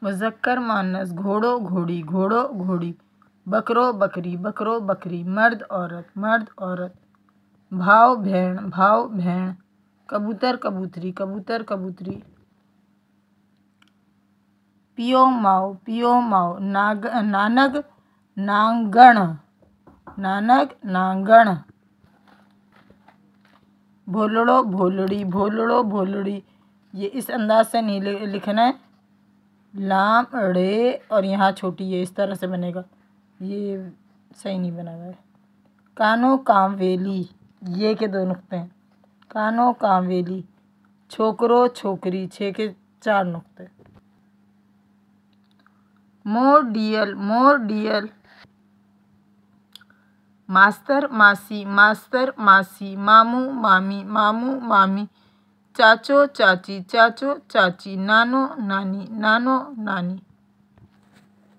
मुज़क्कर मुअन्नस, घोड़ो घोड़ी, घोड़ो घोड़ी, बकरो बकरी, बकरो बकरी, मर्द औरत, मर्द औरत, भाव भेड़, भाव भेड़, कबूतर कबूतरी, कबूतर कबूतरी, पियो माओ, पियो माओ, नानग नांगण, नानग नांगण, भोलड़ो भोलड़ी, भोलड़ो भोलड़ी। ये इस अंदाज से नहीं लिखना है, लाम ड़े और यहाँ छोटी है, इस तरह से बनेगा, ये सही नहीं बना हुआ है। कानो कांवेली, ये के 2 नुक्ते हैं, कानो कांवेली, छोकरो छोकरी, 6 के 4 नुक्ते। मोडियल, मोडियल, मास्तर मासी, मास्तर मासी, मामू मामी, मामू मामी, चाचो चाची, चाचो चाची, नानो नानी, नानो नानी।